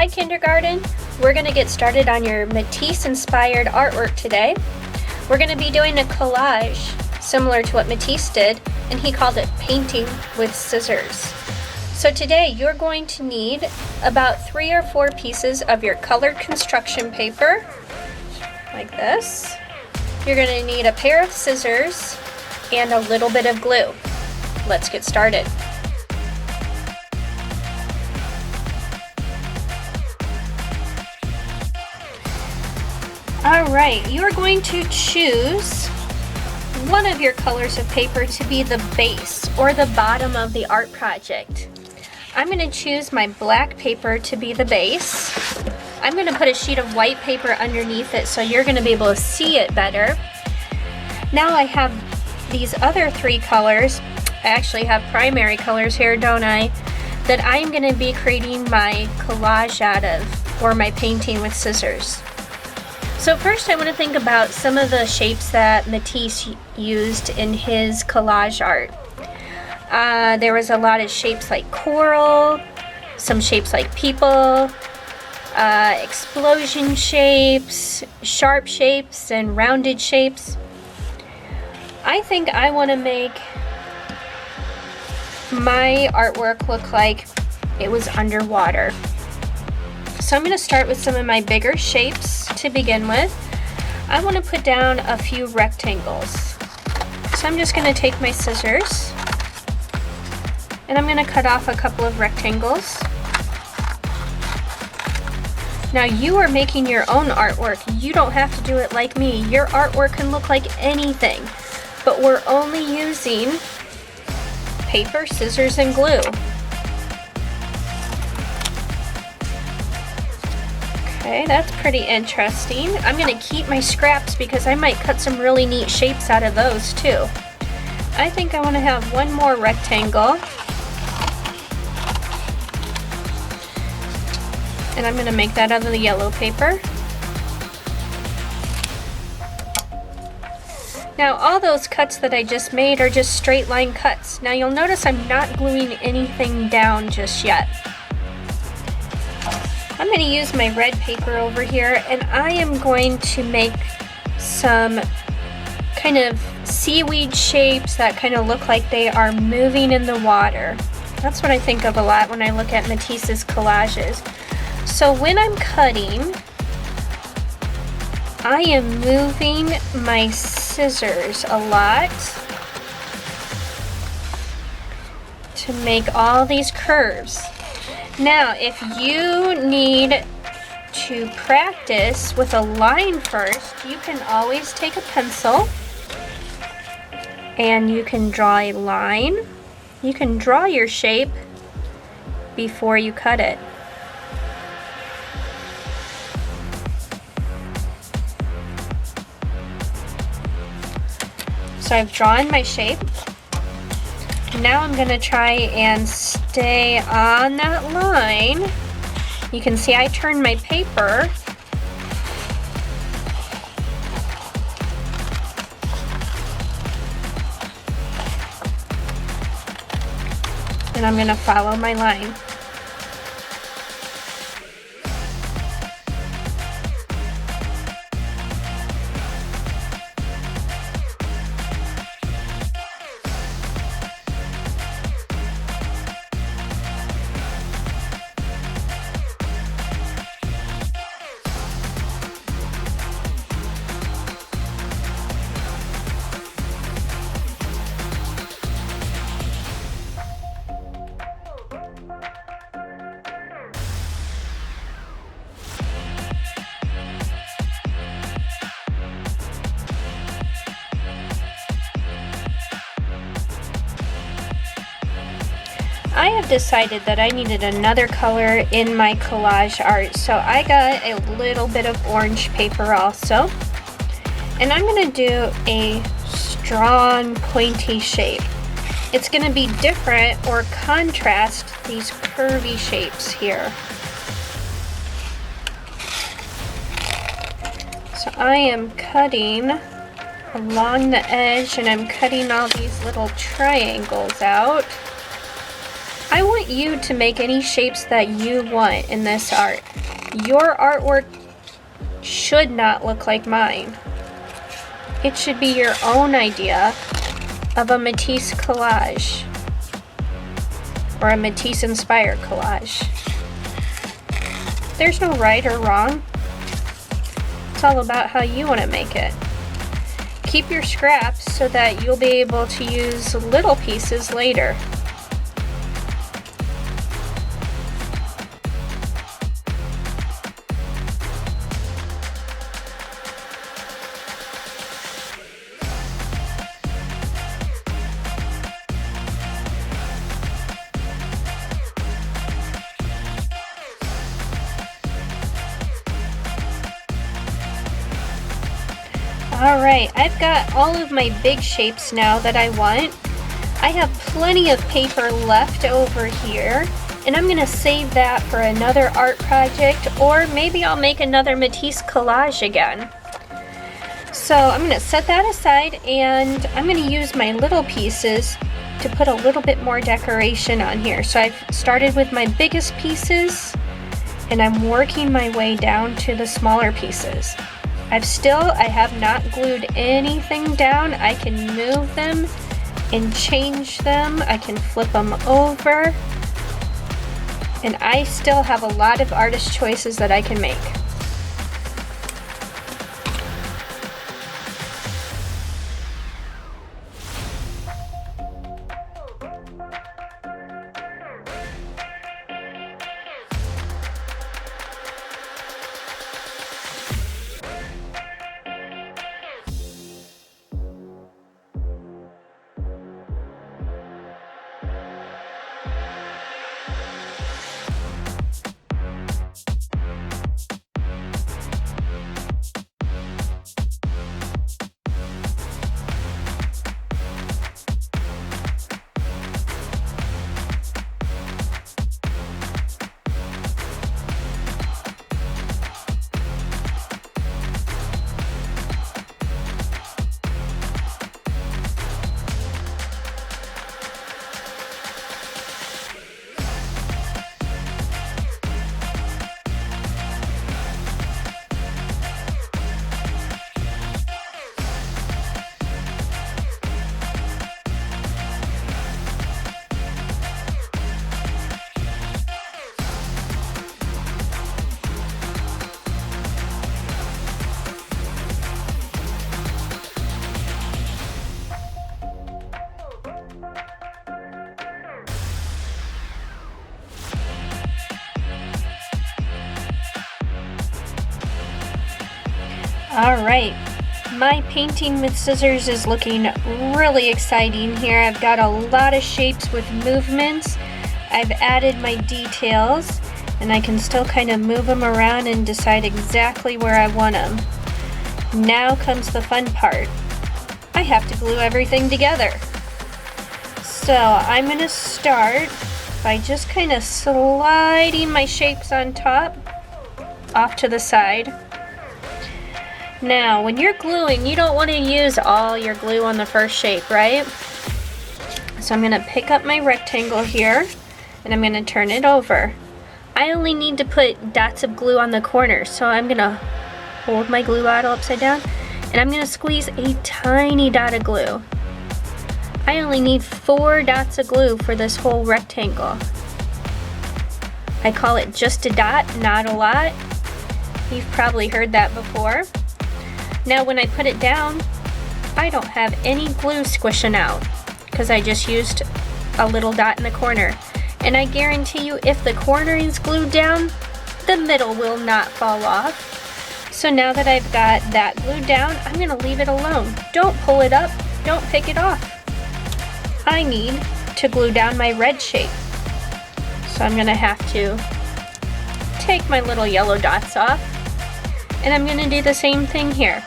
Hi kindergarten! We're going to get started on your Matisse inspired artwork today. We're going to be doing a collage similar to what Matisse did, and he called it painting with scissors. So today you're going to need about 3 or 4 pieces of your colored construction paper, like this. You're going to need a pair of scissors and a little bit of glue. Let's get started. Alright, you are going to choose one of your colors of paper to be the base or the bottom of the art project. I'm going to choose my black paper to be the base. I'm going to put a sheet of white paper underneath it so you're going to be able to see it better. Now I have these other 3 colors. I actually have primary colors here, don't I? That I'm going to be creating my collage out of, or my painting with scissors. So first I want to think about some of the shapes that Matisse used in his collage art. There was a lot of shapes like coral, some shapes like people, explosion shapes, sharp shapes, and rounded shapes. I think I want to make my artwork look like it was underwater. So I'm going to start with some of my bigger shapes to begin with. I want to put down a few rectangles. So I'm just going to take my scissors and I'm going to cut off a couple of rectangles. Now you are making your own artwork. You don't have to do it like me. Your artwork can look like anything, but we're only using paper, scissors, and glue. Okay, that's pretty interesting. I'm going to keep my scraps because I might cut some really neat shapes out of those too. I think I want to have one more rectangle. And I'm going to make that out of the yellow paper. Now all those cuts that I just made are just straight line cuts. Now you'll notice I'm not gluing anything down just yet. I'm going to use my red paper over here and I am going to make some kind of seaweed shapes that kind of look like they are moving in the water. That's what I think of a lot when I look at Matisse's collages. So when I'm cutting, I am moving my scissors a lot to make all these curves. Now, if you need to practice with a line first, you can always take a pencil and you can draw a line. You can draw your shape before you cut it. So I've drawn my shape. Now I'm going to try and stay on that line. You can see I turned my paper. And I'm going to follow my line. I have decided that I needed another color in my collage art, so I got a little bit of orange paper also. And I'm going to do a strong pointy shape. It's going to be different or contrast these curvy shapes here. So I am cutting along the edge and I'm cutting all these little triangles out. I want you to make any shapes that you want in this art. Your artwork should not look like mine. It should be your own idea of a Matisse collage or a Matisse inspired collage. There's no right or wrong. It's all about how you want to make it. Keep your scraps so that you'll be able to use little pieces later. Alright, I've got all of my big shapes now that I want. I have plenty of paper left over here, and I'm going to save that for another art project, or maybe I'll make another Matisse collage again. So I'm going to set that aside, and I'm going to use my little pieces to put a little bit more decoration on here. So I've started with my biggest pieces, and I'm working my way down to the smaller pieces. I have not glued anything down. I can move them and change them. I can flip them over. And I still have a lot of artist choices that I can make. Alright, my painting with scissors is looking really exciting here. I've got a lot of shapes with movements. I've added my details, and I can still kind of move them around and decide exactly where I want them. Now comes the fun part. I have to glue everything together. So I'm going to start by just kind of sliding my shapes on top off to the side. Now, when you're gluing, you don't want to use all your glue on the first shape, right? So I'm going to pick up my rectangle here, and I'm going to turn it over. I only need to put dots of glue on the corners, so I'm going to hold my glue bottle upside down, and I'm going to squeeze a tiny dot of glue. I only need 4 dots of glue for this whole rectangle. I call it just a dot, not a lot. You've probably heard that before. Now when I put it down, I don't have any glue squishing out because I just used a little dot in the corner. And I guarantee you, if the corner is glued down, the middle will not fall off. So now that I've got that glued down, I'm going to leave it alone. Don't pull it up, don't pick it off. I need to glue down my red shape. So I'm going to have to take my little yellow dots off, and I'm going to do the same thing here.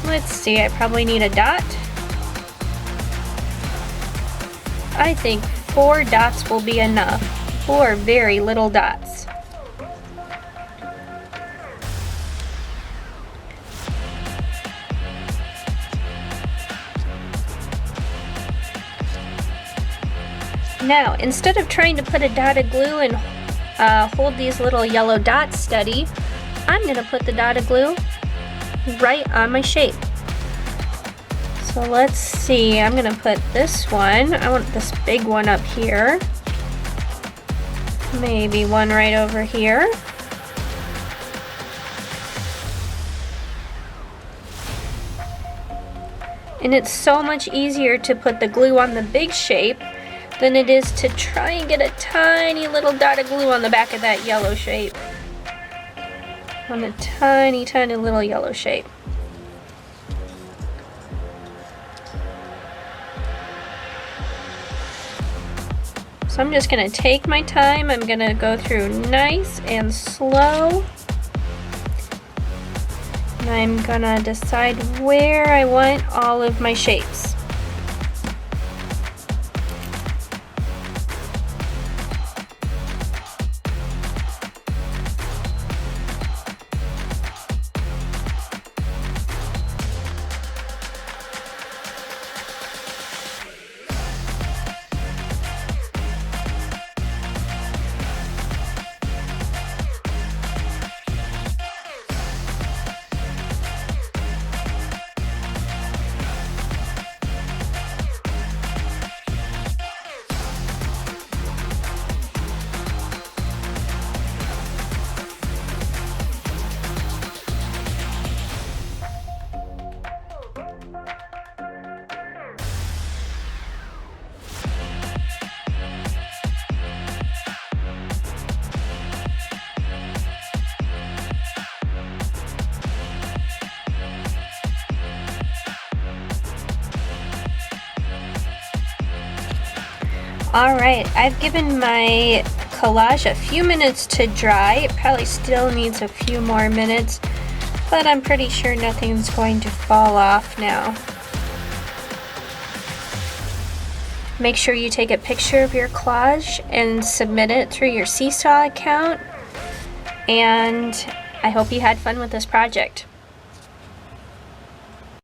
Let's see, I probably need a dot. I think 4 dots will be enough. 4 very little dots. Now, instead of trying to put a dot of glue and hold these little yellow dots steady, I'm going to put the dot of glue right on my shape. So let's see, I'm going to put this one, I want this big one up here. Maybe one right over here. And it's so much easier to put the glue on the big shape than it is to try and get a tiny little dot of glue on the back of that yellow shape. On the tiny, tiny little yellow shape. So I'm just gonna take my time. I'm gonna go through nice and slow. And I'm gonna decide where I want all of my shapes. Alright, I've given my collage a few minutes to dry. It probably still needs a few more minutes, but I'm pretty sure nothing's going to fall off now. Make sure you take a picture of your collage and submit it through your Seesaw account. And I hope you had fun with this project.